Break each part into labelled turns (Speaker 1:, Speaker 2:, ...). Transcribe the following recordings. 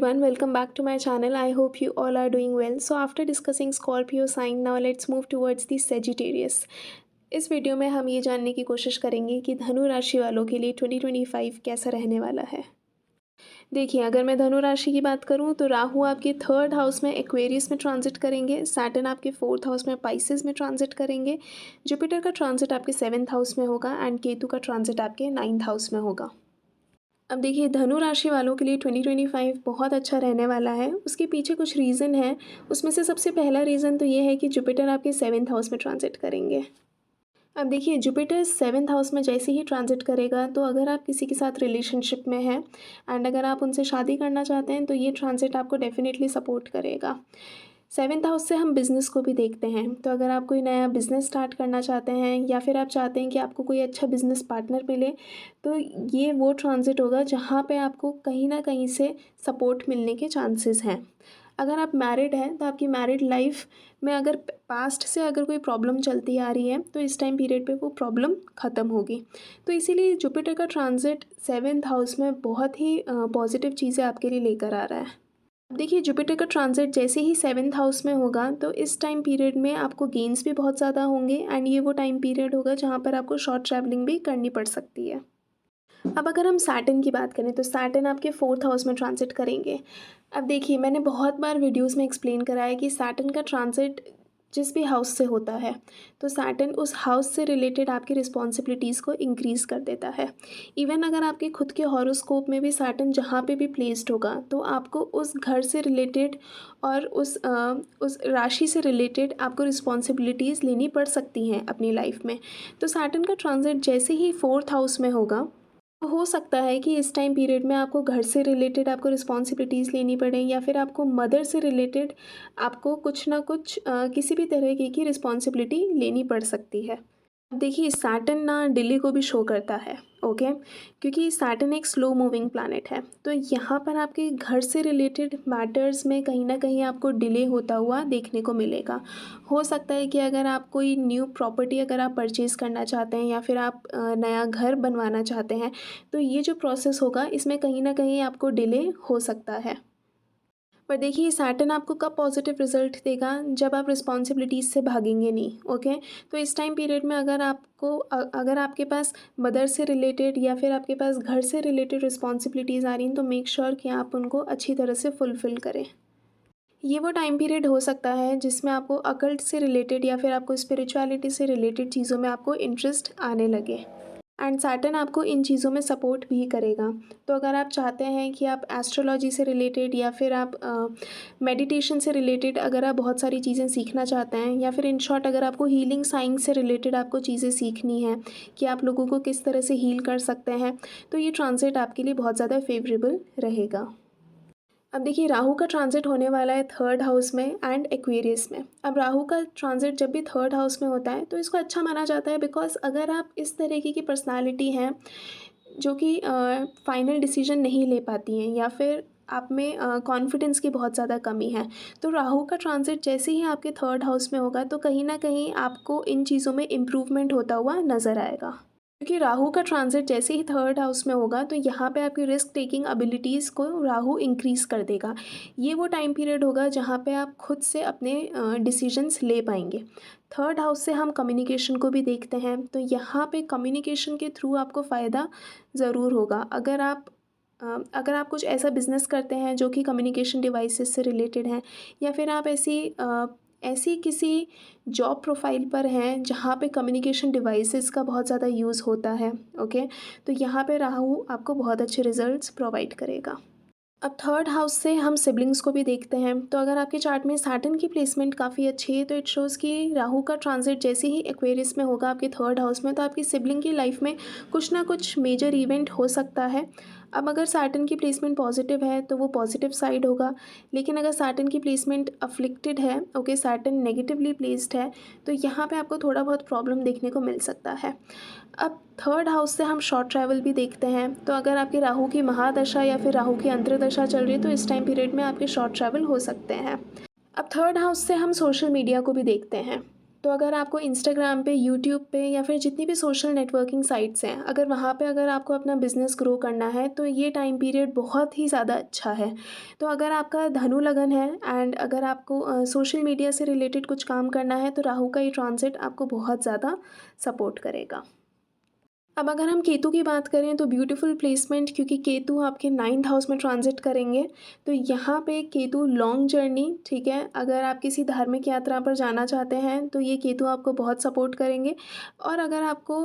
Speaker 1: everyone, welcome back to my channel. I hope you all are doing well. So after discussing Scorpio sign, now let's move towards the Sagittarius. इस video में हम ये जानने की कोशिश करेंगे कि धनु राशि वालों के लिए 2025 कैसा रहने वाला है। देखिए, अगर मैं धनु राशि की बात करूं तो राहु आपके 3rd हाउस में एक्वेरियस में ट्रांजिट करेंगे, सैटर्न आपके 4th हाउस में पाइसेस में ट्रांजिट करेंगे, जुपिटर का ट्रांजिट आपके 7th हाउस में होगा एंड केतु का ट्रांजिट आपके 9th हाउस में होगा। अब देखिए, धनु राशि वालों के लिए 2025 बहुत अच्छा रहने वाला है। उसके पीछे कुछ रीज़न है। उसमें से सबसे पहला रीज़न तो ये है कि जुपिटर आपके 7th हाउस में ट्रांजिट करेंगे। अब देखिए, जुपिटर 7th हाउस में जैसे ही ट्रांजिट करेगा तो अगर आप किसी के साथ रिलेशनशिप में हैं एंड अगर आप उनसे शादी करना चाहते हैं तो ये ट्रांजिट आपको डेफिनेटली सपोर्ट करेगा। 7th हाउस से हम बिज़नेस को भी देखते हैं, तो अगर आप कोई नया बिज़नेस स्टार्ट करना चाहते हैं या फिर आप चाहते हैं कि आपको कोई अच्छा बिज़नेस पार्टनर मिले, तो ये वो ट्रांजिट होगा जहाँ पे आपको कहीं ना कहीं से सपोर्ट मिलने के चांसेस हैं। अगर आप मैरिड हैं तो आपकी मैरिड लाइफ में अगर पास्ट से अगर कोई प्रॉब्लम चलती आ रही है तो इस टाइम पीरियड पे वो प्रॉब्लम ख़त्म होगी। तो इसीलिए जुपिटर का ट्रांजिट 7th हाउस में बहुत ही पॉजिटिव चीज़ें आपके लिए लेकर आ रहा है। देखिए, जुपिटर का ट्रांजिट जैसे ही 7th हाउस में होगा तो इस टाइम पीरियड में आपको गेन्स भी बहुत ज़्यादा होंगे एंड ये वो टाइम पीरियड होगा जहाँ पर आपको शॉर्ट ट्रैवलिंग भी करनी पड़ सकती है। अब अगर हम सैटर्न की बात करें तो सैटर्न आपके 4th हाउस में ट्रांजिट करेंगे। अब देखिए, मैंने बहुत बार वीडियोस में एक्सप्लेन करा है कि सैटर्न का ट्रांजिट जिस भी हाउस से होता है तो सैटर्न उस हाउस से रिलेटेड आपकी रिस्पॉन्सिबिलिटीज़ को इंक्रीज़ कर देता है। इवन अगर आपके खुद के हॉरोस्कोप में भी सैटर्न जहाँ पे भी प्लेस्ड होगा तो आपको उस घर से रिलेटेड और उस राशि से रिलेटेड आपको रिस्पॉन्सिबिलिटीज़ लेनी पड़ सकती हैं अपनी लाइफ में। तो सैटर्न का ट्रांजिट जैसे ही 4th हाउस में होगा, हो सकता है कि इस टाइम पीरियड में आपको घर से रिलेटेड आपको रिस्पॉन्सिबिलिटीज़ लेनी पड़े या फिर आपको मदर से रिलेटेड आपको कुछ ना कुछ किसी भी तरीके की रिस्पॉन्सिबिलिटी लेनी पड़ सकती है। अब देखिए, सैटर्न ना डिले को भी शो करता है, ओके, क्योंकि सैटर्न एक स्लो मूविंग प्लैनेट है। तो यहाँ पर आपके घर से रिलेटेड मैटर्स में कहीं ना कहीं आपको डिले होता हुआ देखने को मिलेगा। हो सकता है कि अगर आप कोई न्यू प्रॉपर्टी अगर आप परचेज़ करना चाहते हैं या फिर आप नया घर बनवाना चाहते हैं तो ये जो प्रोसेस होगा इसमें कहीं ना कहीं आपको डिले हो सकता है। पर देखिए, सैटर्न आपको कब पॉजिटिव रिजल्ट देगा, जब आप रिस्पॉन्सिबिलिटीज़ से भागेंगे नहीं, ओके। तो इस टाइम पीरियड में अगर आपको अगर आपके पास मदर से रिलेटेड या फिर आपके पास घर से रिलेटेड रिस्पॉन्सिबिलिटीज़ आ रही हैं तो मेक श्योर कि आप उनको अच्छी तरह से फुलफ़िल करें। ये वो टाइम पीरियड हो सकता है जिसमें आपको अकल्ट से रिलेटेड या फिर आपको स्पिरिचुअलिटी से रिलेटेड चीज़ों में आपको इंटरेस्ट आने लगे एंड सैटर्न आपको इन चीज़ों में सपोर्ट भी करेगा। तो अगर आप चाहते हैं कि आप एस्ट्रोलॉजी से रिलेटेड या फिर आप मेडिटेशन से रिलेटेड अगर आप बहुत सारी चीज़ें सीखना चाहते हैं या फिर इन शॉर्ट अगर आपको हीलिंग साइंस से रिलेटेड आपको चीज़ें सीखनी है कि आप लोगों को किस तरह से हील कर सकते हैं, तो ये ट्रांजिट आपके लिए बहुत ज़्यादा फेवरेबल रहेगा। अब देखिए, राहु का ट्रांजिट होने वाला है 3rd हाउस में एंड एक्वेरियस में। अब राहु का ट्रांजिट जब भी 3rd हाउस में होता है तो इसको अच्छा माना जाता है, बिकॉज अगर आप इस तरीके की पर्सनालिटी हैं जो कि फाइनल डिसीजन नहीं ले पाती हैं या फिर आप में कॉन्फिडेंस की बहुत ज़्यादा कमी है, तो राहु का ट्रांजिट जैसे ही आपके 3rd हाउस में होगा तो कहीं ना कहीं आपको इन चीज़ों में इम्प्रूवमेंट होता हुआ नज़र आएगा। क्योंकि राहु का ट्रांजिट जैसे ही 3rd हाउस में होगा तो यहाँ पे आपकी रिस्क टेकिंग एबिलिटीज़ को राहु इंक्रीज़ कर देगा। ये वो टाइम पीरियड होगा जहाँ पे आप खुद से अपने डिसीजंस ले पाएंगे। 3rd हाउस से हम कम्युनिकेशन को भी देखते हैं, तो यहाँ पे कम्युनिकेशन के थ्रू आपको फ़ायदा ज़रूर होगा। अगर आप कुछ ऐसा बिज़नेस करते हैं जो कि कम्युनिकेशन डिवाइसेस से रिलेटेड है या फिर आप ऐसी किसी जॉब प्रोफाइल पर हैं जहाँ पे कम्युनिकेशन डिवाइसेस का बहुत ज़्यादा यूज़ होता है, ओके, तो यहाँ पे राहु आपको बहुत अच्छे रिजल्ट्स प्रोवाइड करेगा। अब 3rd हाउस से हम सिबलिंग्स को भी देखते हैं, तो अगर आपके चार्ट में सैटर्न की प्लेसमेंट काफ़ी अच्छी है तो इट शोज़ कि राहु का ट्रांजिट जैसे ही एक्वेरियस में होगा आपके 3rd हाउस में तो आपकी सिबलिंग की लाइफ में कुछ ना कुछ मेजर इवेंट हो सकता है। अब अगर सैटर्न की प्लेसमेंट पॉजिटिव है तो वो पॉजिटिव साइड होगा, लेकिन अगर सैटर्न की प्लेसमेंट अफ्लिक्टेड है, ओके, सैटर्न नेगेटिवली प्लेस्ड है, तो यहाँ पे आपको थोड़ा बहुत प्रॉब्लम देखने को मिल सकता है। अब 3rd हाउस से हम शॉर्ट ट्रैवल भी देखते हैं, तो अगर आपके राहु की महादशा या फिर राहु की अंतर्दशा चल रही है तो इस टाइम पीरियड में आपके शॉर्ट ट्रैवल हो सकते हैं। अब 3rd हाउस से हम सोशल मीडिया को भी देखते हैं, तो अगर आपको इंस्टाग्राम पे, यूट्यूब पे या फिर जितनी भी सोशल नेटवर्किंग साइट्स हैं, अगर वहाँ पे अगर आपको अपना बिज़नेस ग्रो करना है तो ये टाइम पीरियड बहुत ही ज़्यादा अच्छा है। तो अगर आपका धनु लगन है एंड अगर आपको सोशल मीडिया से रिलेटेड कुछ काम करना है तो राहु का ये ट्रांज़िट आपको बहुत ज़्यादा सपोर्ट करेगा। अब अगर हम केतु की बात करें तो ब्यूटीफुल प्लेसमेंट, क्योंकि केतु आपके 9th हाउस में ट्रांजिट करेंगे। तो यहाँ पे केतु लॉन्ग जर्नी, ठीक है, अगर आप किसी धार्मिक यात्रा पर जाना चाहते हैं तो ये केतु आपको बहुत सपोर्ट करेंगे। और अगर आपको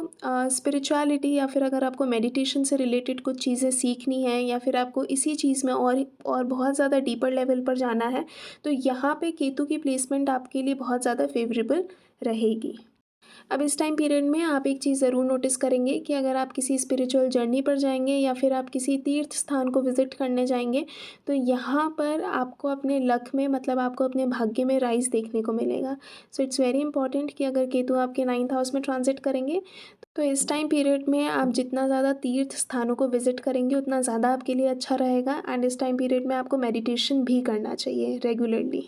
Speaker 1: स्पिरिचुअलिटी या फिर अगर आपको मेडिटेशन से रिलेटेड कुछ चीज़ें सीखनी है या फिर आपको इसी चीज़ में और बहुत ज़्यादा डीपर लेवल पर जाना है तो यहाँ पे केतु की प्लेसमेंट आपके लिए बहुत ज़्यादा फेवरेबल रहेगी। अब इस टाइम पीरियड में आप एक चीज़ ज़रूर नोटिस करेंगे कि अगर आप किसी स्पिरिचुअल जर्नी पर जाएंगे या फिर आप किसी तीर्थ स्थान को विज़िट करने जाएंगे तो यहाँ पर आपको अपने लक में, मतलब आपको अपने भाग्य में राइज देखने को मिलेगा। सो इट्स वेरी इंपॉर्टेंट कि अगर केतु आपके 9th हाउस में ट्रांजिट करेंगे तो इस टाइम पीरियड में आप जितना ज़्यादा तीर्थ स्थानों को विज़िट करेंगे उतना ज़्यादा आपके लिए अच्छा रहेगा। एंड इस टाइम पीरियड में आपको मेडिटेशन भी करना चाहिए रेगुलरली।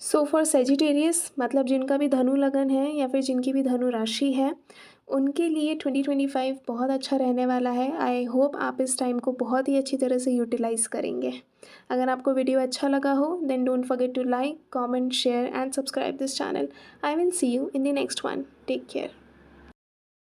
Speaker 1: सो फॉर सेजिटेरियस, मतलब जिनका भी धनु लगन है या फिर जिनकी भी धनु राशि है, उनके लिए 2025 बहुत अच्छा रहने वाला है। आई होप आप इस टाइम को बहुत ही अच्छी तरह से यूटिलाइज़ करेंगे। अगर आपको वीडियो अच्छा लगा हो then don't forget to like, comment, share and subscribe this channel. I will see you in the next one. Take care.